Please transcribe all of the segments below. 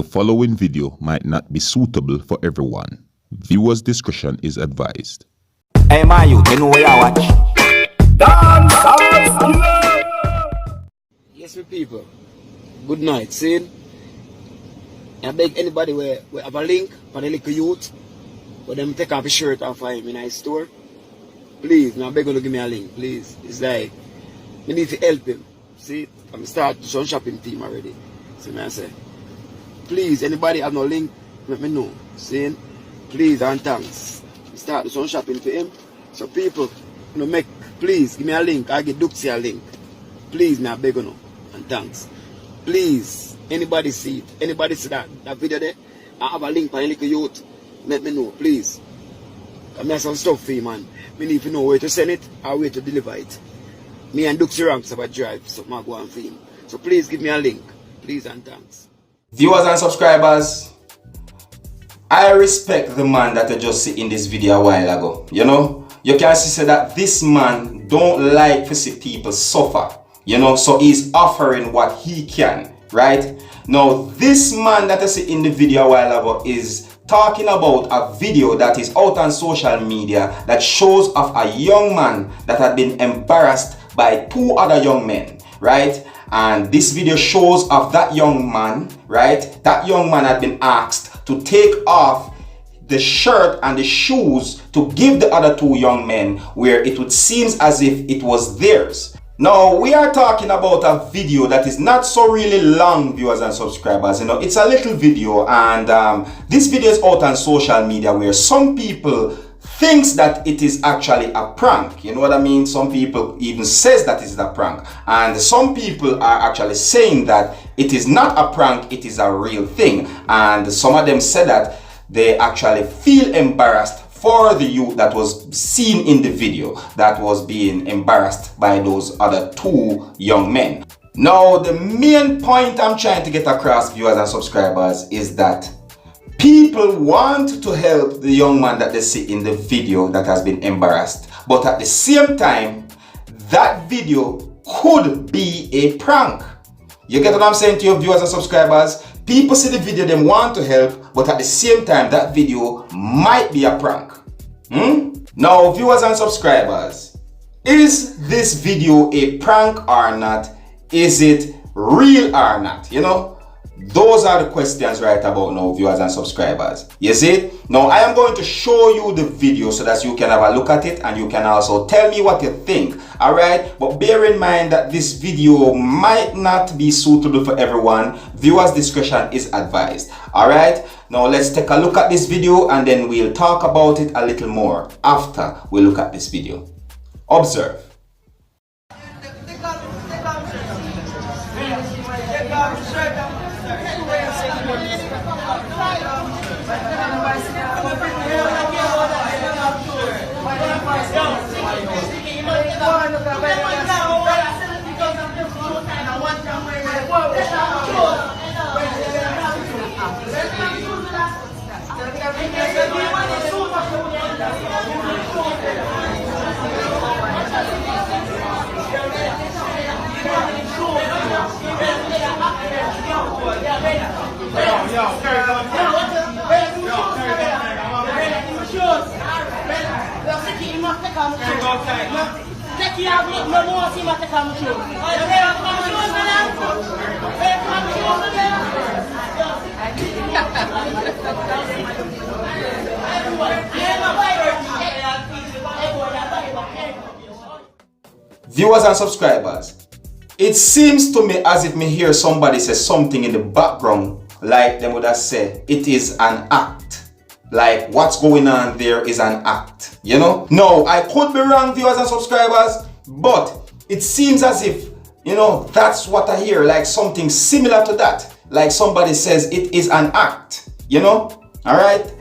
The following video might not be suitable for everyone. Viewers' discretion is advised. Hey my youth, you know where I watch? Dancehall. Yes, my people. Good night. See? I beg anybody where have a link for the little youth, for them take off his shirt off him in a store. Please, I beg you to give me a link, please. It's like, we need to help him. See? I'm start some shopping team already. See me I say. Please, anybody have no link, let me know. See? Please and thanks. Start some shopping for him. So people, please give me a link. I get Duxie a link. Please, I beg you and thanks. Please, anybody see it? Anybody see that video there? I have a link for a little youth. Let me know, please. I have some stuff for you, man. Me need to know where to send it or where to deliver it. Me and Duxie Ranks have a drive, so I go and film. So please give me a link. Please and thanks. Viewers and subscribers, I respect the man that I just see in this video a while ago. You know, you can see that this man don't like to see people suffer. You know, so he's offering what he can, right? Now, this man that I see in the video a while ago is talking about a video that is out on social media that shows of a young man that had been embarrassed by two other young men, right? And this video shows of that young man, right? That young man had been asked to take off the shirt and the shoes to give the other two young men, where it would seem as if it was theirs. Now, we are talking about a video that is not so really long, viewers and subscribers. You know, it's a little video, and this video is out on social media where some people thinks that it is actually a prank. You know what I mean? Some people even says that it is a prank, and some people are actually saying that it is not a prank, it is a real thing. And some of them said that they actually feel embarrassed for the youth that was seen in the video that was being embarrassed by those other two young men. Now, the main point I'm trying to get across, viewers and subscribers, is that people want to help the young man that they see in the video that has been embarrassed, but at the same time, that video could be a prank. You get what I'm saying to your viewers and subscribers? People see the video, they want to help, but at the same time, that video might be a prank. Now, viewers and subscribers, is this video a prank or not? Is it real or not? You know, those are the questions right about now, viewers and subscribers. You see? Now, I am going to show you the video so that you can have a look at it and you can also tell me what you think. Alright? But bear in mind that this video might not be suitable for everyone. Viewers' discretion is advised. Alright? Now, let's take a look at this video and then we'll talk about it a little more after we look at this video. Observe. Viewers and subscribers, it seems to me as if me hear somebody say something in the background, like them would have said it is an act. Like what's going on there is an act, you know? No, I could be wrong, viewers and subscribers, but it seems as if, you know, that's what I hear, like something similar to that. Like somebody says it is an act, you know? Alright?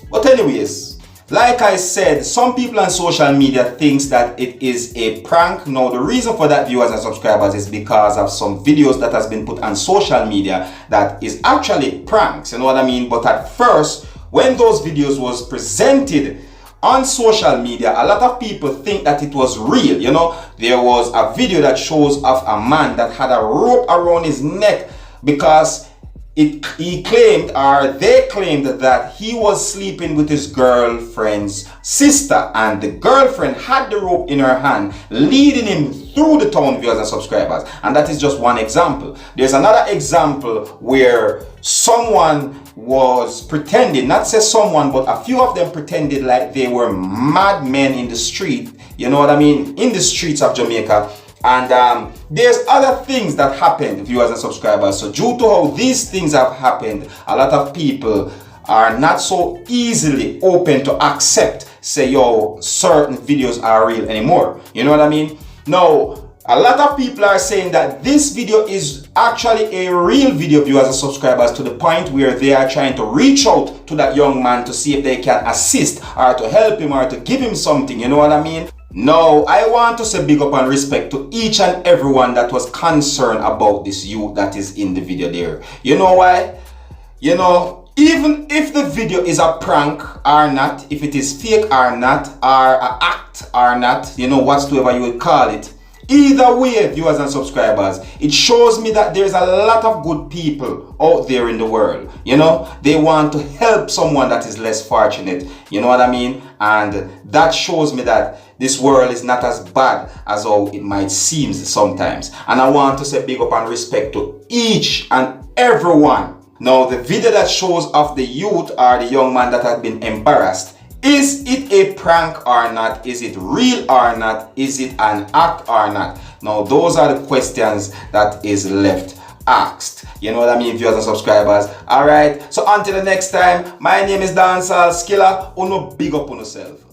But anyways, like I said, some people on social media thinks that it is a prank. Now, the reason for that, viewers and subscribers, is because of some videos that has been put on social media that is actually pranks, you know what I mean? But at first, when those videos was presented on social media, a lot of people think that it was real. You know, there was a video that shows of a man that had a rope around his neck because he claimed, or they claimed, that he was sleeping with his girlfriend's sister, and the girlfriend had the rope in her hand, leading him through the town, viewers and subscribers. And that is just one example. There's another example where someone was pretending, not say someone, but a few of them pretended like they were madmen in the street, you know what I mean, in the streets of Jamaica. And there's other things that happened, viewers and subscribers. So due to how these things have happened, a lot of people are not so easily open to accept, say, yo, certain videos are real anymore. You know what I mean? Now, a lot of people are saying that this video is actually a real video, viewers and subscribers, to the point where they are trying to reach out to that young man to see if they can assist or to help him or to give him something. You know what I mean? No, I want to say big up and respect to each and everyone that was concerned about this youth that is in the video there. You know why? You know, even if the video is a prank or not, if it is fake or not, or an act or not, you know, whatsoever you would call it, either way, viewers and subscribers, it shows me that there's a lot of good people out there in the world. You know, they want to help someone that is less fortunate. You know what I mean? And that shows me that this world is not as bad as how it might seem sometimes. And I want to say big up and respect to each and everyone. Now, the video that shows of the youth or the young man that has been embarrassed, is it a prank or not? Is it real or not? Is it an act or not? Now, those are the questions that is left asked. You know what I mean, viewers and subscribers? Alright, so until the next time, my name is Dancehall Skilla. Uno big up on yourself.